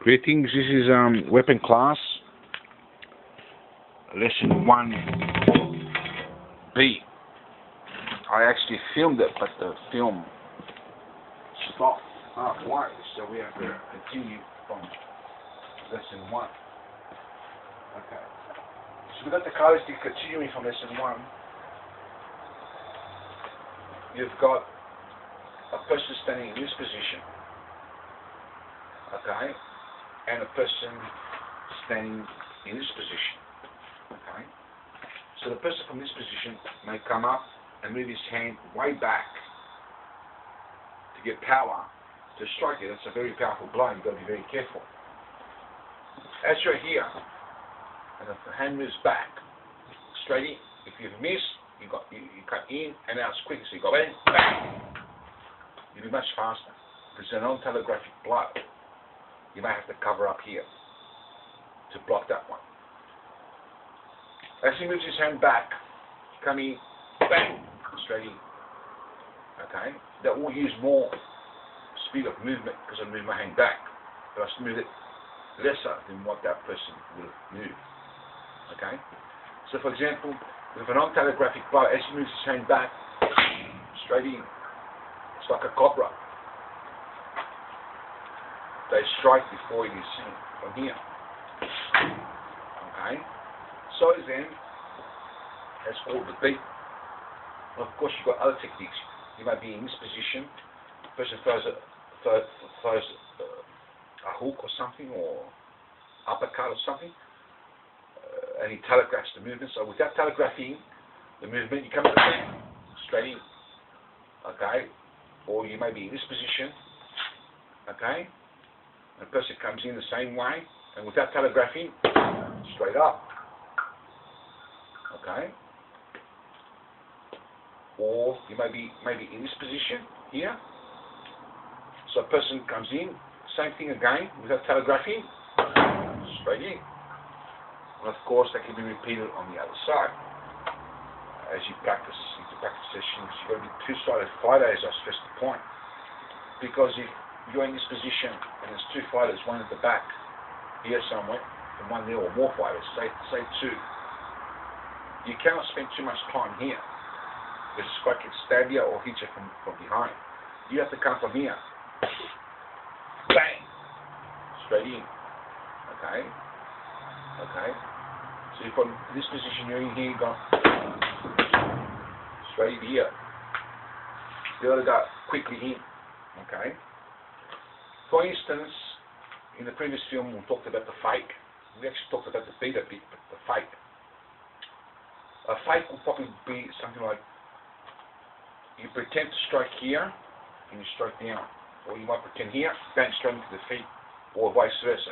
Greetings, this is weapon class, lesson 1B. I actually filmed it, but the film stopped halfway, so we have to continue from lesson 1. Okay, so we've got the characteristic continuing from lesson 1. You've got a person standing in this position, okay, and a person standing in this position, okay. So the person from this position may come up and move his hand way back to get power to strike you. That's a very powerful blow. You've got to be very careful. As you're here, and if the hand moves back, straight in. If you've missed, you cut in and out as quick, so you go bang, bang. You'll be much faster. If it's a non-telegraphic blow, you may have to cover up here to block that one. As he moves his hand back, come in, bang, straight in. Okay? That will use more speed of movement because I move my hand back, but I move it lesser than what that person would have moved. Okay? So for example, with a non-telegraphic blow, as he moves his hand back, straight in, it's like a cobra. They strike before it is seen from here. Okay? So then, that's called the beat. Well, of course, you've got other techniques. You might be in this position, the person throws a hook or something, or uppercut or something, and he telegraphs the movement. So without telegraphing the movement, you come to the bang, straight in. Okay? Or you may be in this position, okay? And the person comes in the same way, and without telegraphing, straight up. Okay? Or you may be in this position here. So a person comes in, same thing again, without telegraphing, straight in. And of course, that can be repeated on the other side. As you practice, into practice sessions, you've got to be two-sided fighter, as I stressed the point. Because if you're in this position and there's two fighters, one at the back, here somewhere, and one there, or more fighters, say two, you cannot spend too much time here. Because this guy can stab you or hit you from behind. You have to come from here. Bang! Straight in. Okay? Okay? So you've got this position, you're in here, you go straight here. You got to go quickly in. Okay? For instance, in the previous film we talked about the fake. We actually talked about the beat a bit, but the fake. A fake will probably be something like you pretend to strike here and you strike down. Or you might pretend here, bang straight into the feet, or vice versa.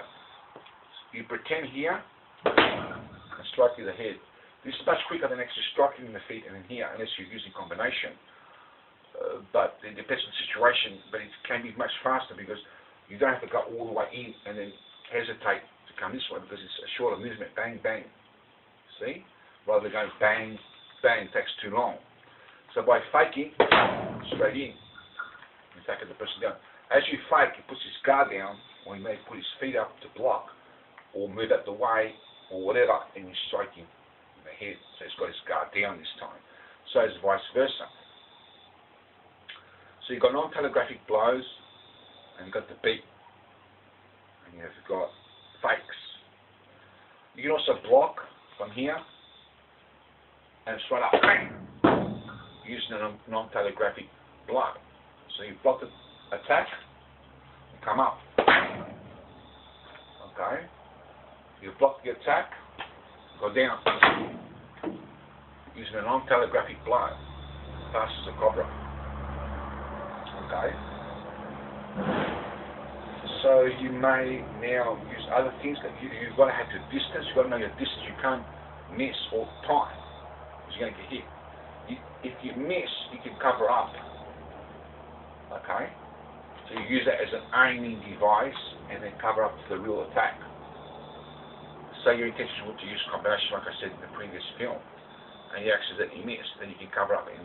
You pretend here and strike to the head. This is much quicker than actually striking in the feet and in here, unless you're using combination. But it depends on the situation, but it can be much faster because you don't have to go all the way in and then hesitate to come this way because it's a shorter movement, bang, bang. See? Rather than going bang, bang, it takes too long. So by faking, straight in, attacking the person down. As you fake, he puts his guard down, or he may put his feet up to block, or move out the way, or whatever, and you strike him in the head. So he's got his guard down this time. So it's vice versa. So you've got non-telegraphic blows, and you've got the beat, and you've got fakes. You can also block from here, and straight up, bang, using a non-telegraphic blow. So you block the attack, and come up. Okay? You block the attack, go down. Using a non-telegraphic blow, fast as a cobra. Okay? So you may now use other things that you've got to have your distance. You've got to know your distance. You can't miss all the time because you're going to get hit. If you miss, you can cover up. Okay? So you use that as an aiming device and then cover up to the real attack. So your intention was to use combination, like I said in the previous film, and you accidentally miss, then you can cover up and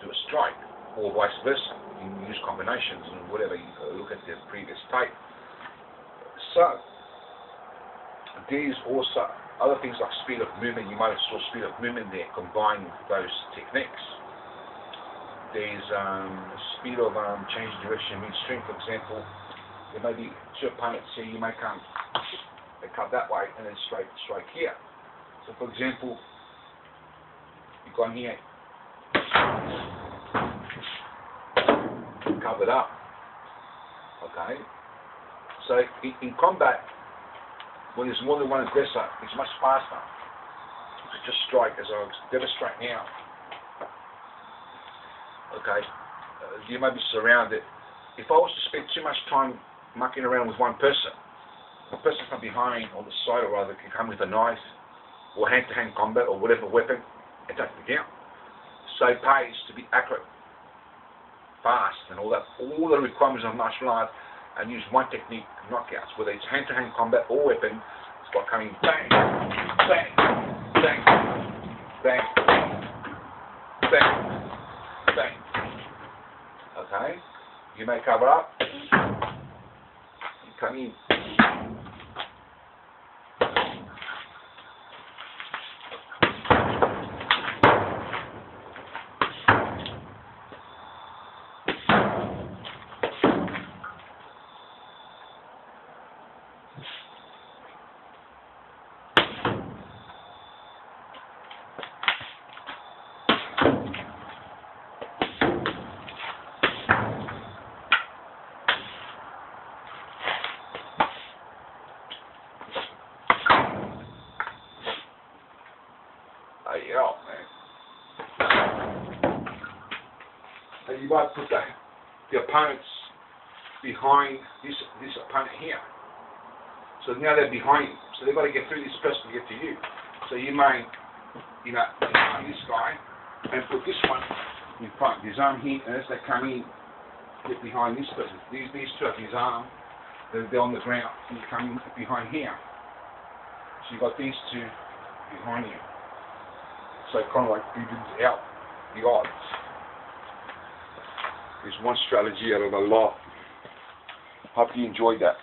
do a strike. or vice versa. You use combinations and whatever. You look at the previous tape. So, there's also other things like speed of movement. You might have saw speed of movement there, combined with those techniques. There's speed of change direction midstream, for example. There may be two opponents here, you may come, they cut that way and then strike here. So for example, you've gone here, covered up, okay? So in combat, when there's more than one aggressor, it's much faster to just strike, as I'll demonstrate now. Okay, you may be surrounded. If I was to spend too much time mucking around with one person, the person from behind or the side or rather can come with a knife or hand-to-hand combat or whatever weapon and take me down. So it pays to be accurate, fast, and all that. All the requirements of martial art, and use one technique, knockouts, whether it's hand-to-hand combat or weapon. It's by coming bang, bang, bang, bang, bang, bang. Okay, you may cover up. You come in. Yeah, man. And you might put the opponents behind this opponent here. So now they're behind you. So they've got to get through this person to get to you. So you may, behind this guy and put this one in front. His arm here, and as they come in, get behind this person. These two have his arm. They're on the ground. You come in behind here. So you've got these two behind you. So it kind of like evens out the odds. There's one strategy out of a lot. Hope you enjoyed that.